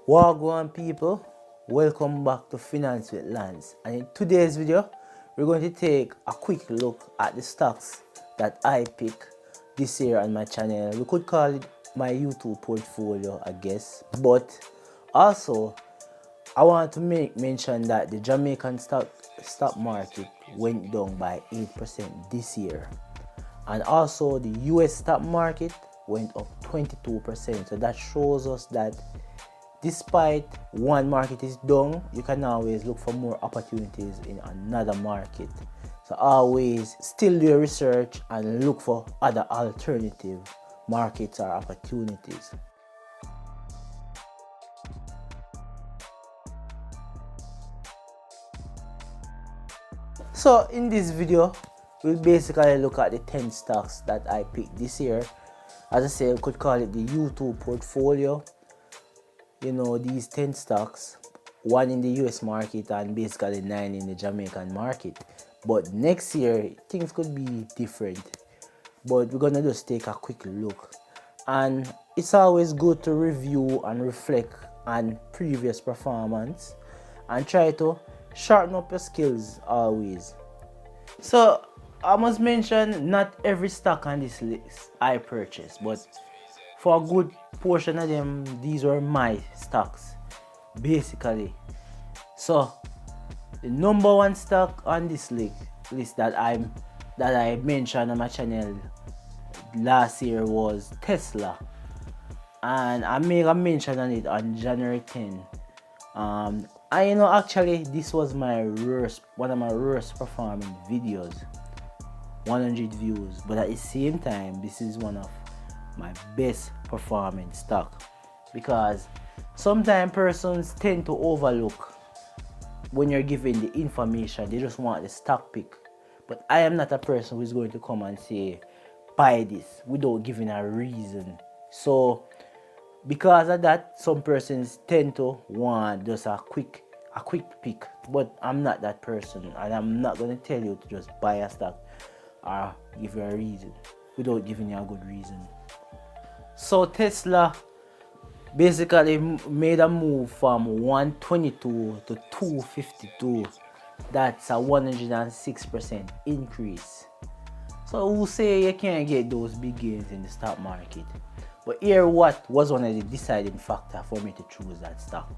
Wagwan people, welcome back to Finance with Lance, and in today's video we're going to take a quick look at the stocks that I pick this year on my channel. We could call it my YouTube portfolio, I guess, but also I want to make mention that the Jamaican stock market went down by 8% this year, and also the US stock market went up 22%. So that shows us that despite one market is down, you can always look for more opportunities in another market. So always still do your research and look for other alternative markets or opportunities. So in this video, we'll basically look at the 10 stocks that I picked this year. As I say, we could call it the YouTube portfolio. You know, these 10 stocks, 1 in the US market and basically 9 in the Jamaican market. But next year things could be different, but we're gonna just take a quick look. And it's always good to review and reflect on previous performance and try to sharpen up your skills always. So I must mention, not every stock on this list I purchased, but for a good portion of them, these were my stocks basically. So the number one stock on this list that I mentioned on my channel last year was Tesla, and I made a mention on it on January 10. Actually this was one of my worst performing videos, 100 views, but at the same time this is one of my best performing stock, because sometimes persons tend to overlook when you're given the information. They just want the stock pick, but I am not a person who is going to come and say buy this without giving a reason. So because of that, some persons tend to want just a quick pick, but I'm not that person, and I'm not going to tell you to just buy a stock or give you a reason without giving you a good reason. So Tesla basically made a move from 122 to 252. That's a 106% increase. So who say you can't get those big gains in the stock market? But here what was one of the deciding factors for me to choose that stock.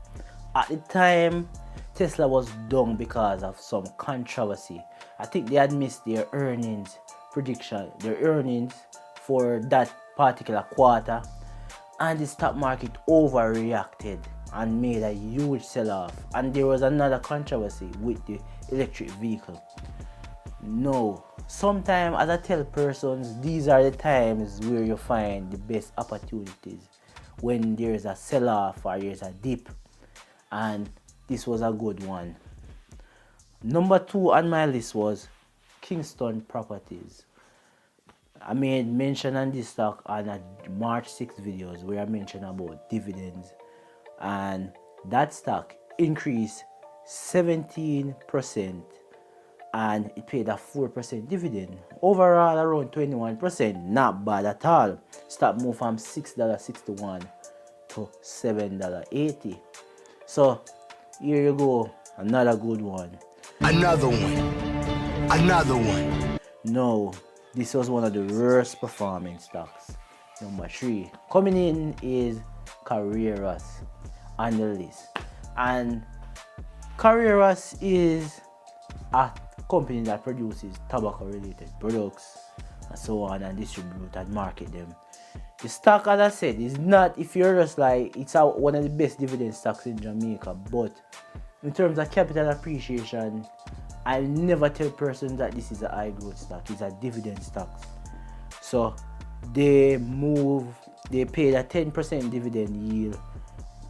At the time, Tesla was down because of some controversy. I think they had missed their earnings prediction, their earnings for that particular quarter, and the stock market overreacted and made a huge sell-off. And there was another controversy with the electric vehicle. No, sometimes, as I tell persons, these are the times where you find the best opportunities, when there's a sell-off or there's a dip, and this was a good one. Number 2 on my list was Kingston Properties. I made mention on this stock on a March 6 videos where I mentioned about dividends, and that stock increased 17% and it paid a 4% dividend. Overall around 21%, not bad at all. Stock moved from $6.61 to $7.80. So here you go, another good one. Another one. No, this was one of the worst performing stocks. Number 3 coming in is Carreras on the list, and Carreras is a company that produces tobacco related products and so on, and distribute and market them. The stock, as I said, is not, if you're just like, it's one of the best dividend stocks in Jamaica, but in terms of capital appreciation, I never tell persons that this is a high growth stock. It's a dividend stock. So they paid a 10% dividend yield,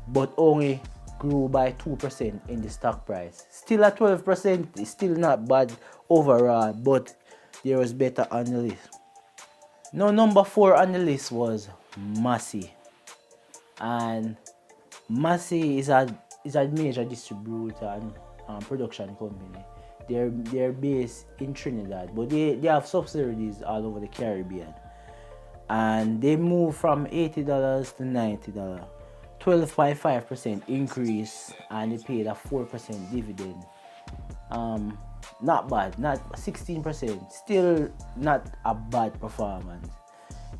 but only grew by 2% in the stock price. Still at 12%, it's still not bad overall, but there was better on the list. Now number 4 on the list was Massey, and Massey is a major distributor and production company. They're based in Trinidad, but they have subsidiaries all over the Caribbean. And they moved from $80 to $90, 12.5% increase, and they paid a 4% dividend. Not bad, not 16%, still not a bad performance.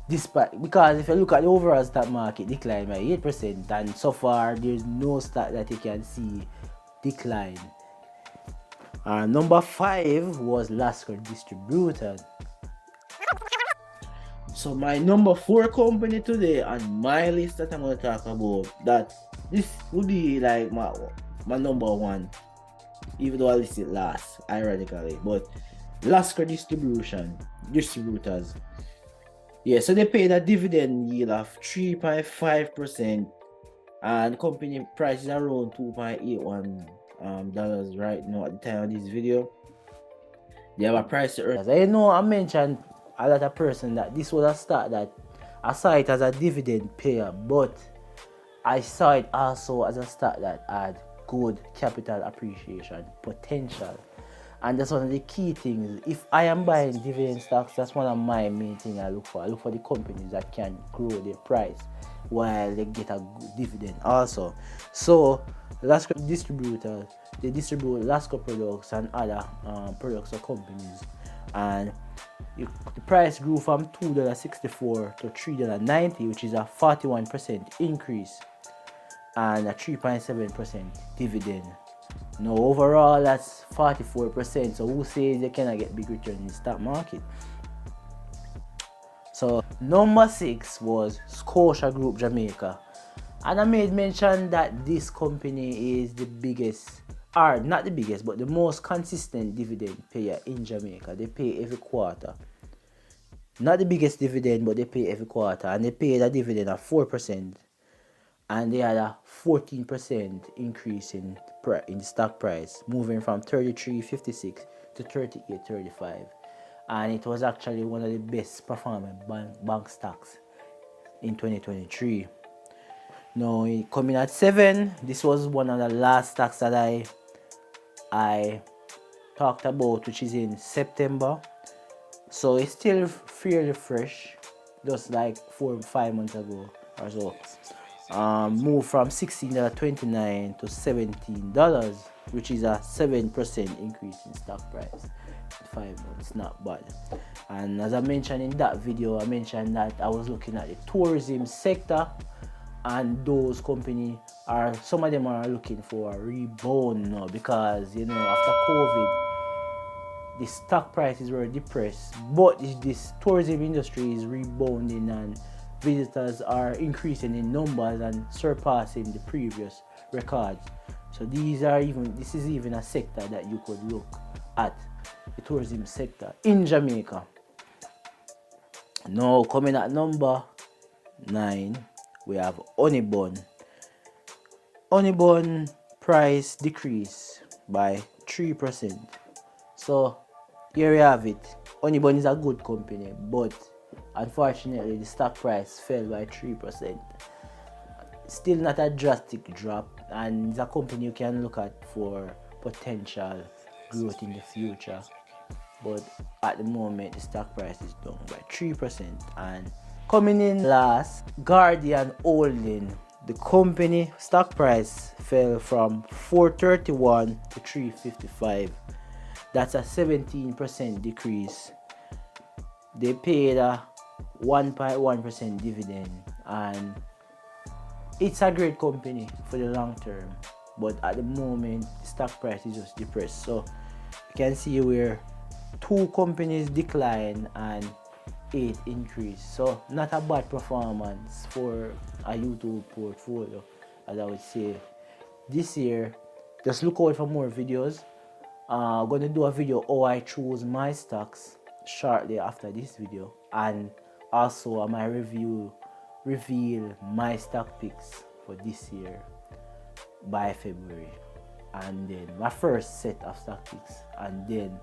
Despite, because if you look at the overall stock market decline by 8%, and so far there's no stock that you can see decline. Number 5 was Lascar Distributors. So my number 4 company today on my list that I'm going to talk about, that this would be like my number 1, even though I listed last, ironically, but Lascar Distributors. Yeah, so they paid a dividend yield of 3.5%, and company price is around $2.81 dollars right now at the time of this video. They have a price to earn. I know I mentioned a lot of person that this was a stock that I saw it as a dividend payer, but I saw it also as a stock that had good capital appreciation potential. And that's one of the key things. If I am buying dividend stocks, that's one of my main things I look for. I look for the companies that can grow their price while they get a good dividend also. So Lascar Distributors, they distribute Lascar products and other products or companies, and the price grew from $2.64 to $3.90, which is a 41% increase and a 3.7% dividend. Now overall that's 44%, so who says they cannot get big return in the stock market? So number 6 was Scotia Group Jamaica, and I made mention that this company is the biggest, or not the biggest, but the most consistent dividend payer in Jamaica. They pay every quarter. Not the biggest dividend, but they pay every quarter, and they paid a dividend of 4%, and they had a 14% increase in the stock price, moving from $33.56 to $38.35, and it was actually one of the best performing bank stocks in 2023. Now coming at 7, this was one of the last stocks that I talked about, which is in September. So it's still fairly fresh, just like 4 or 5 months ago or so. Moved from $16.29 to $17, which is a 7% increase in stock price. 5 months, not bad. And as I mentioned in that video, I mentioned that I was looking at the tourism sector, and those companies are, some of them are looking for a rebound now, because after COVID the stock prices were depressed, but this tourism industry is rebounding and visitors are increasing in numbers and surpassing the previous records. So this is even a sector that you could look at, the tourism sector in Jamaica. Now coming at number 9, we have Honeybun. Honeybun price decreased by 3%. So here we have it. Honeybun is a good company, but unfortunately the stock price fell by 3%. Still not a drastic drop, and it's a company you can look at for potential growth in the future. But at the moment the stock price is down by 3%. And coming in last, Guardian Holding. The company stock price fell from $4.31 to $3.55. That's a 17% decrease. They paid a 1.1% dividend, and it's a great company for the long term, but at the moment the stock price is just depressed. So you can see where 2 companies decline and 8 increase. So not a bad performance for a YouTube portfolio, as I would say. This year, just look out for more videos. I'm gonna do a video how I choose my stocks shortly after this video, and also I might reveal my stock picks for this year by February, and then my first set of stock picks, and then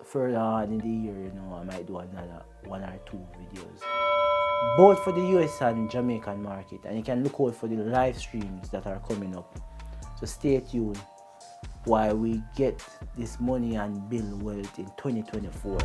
further on in the year, I might do another 1 or 2 videos, both for the US and Jamaican market. And you can look out for the live streams that are coming up, so stay tuned while we get this money and build wealth in 2024.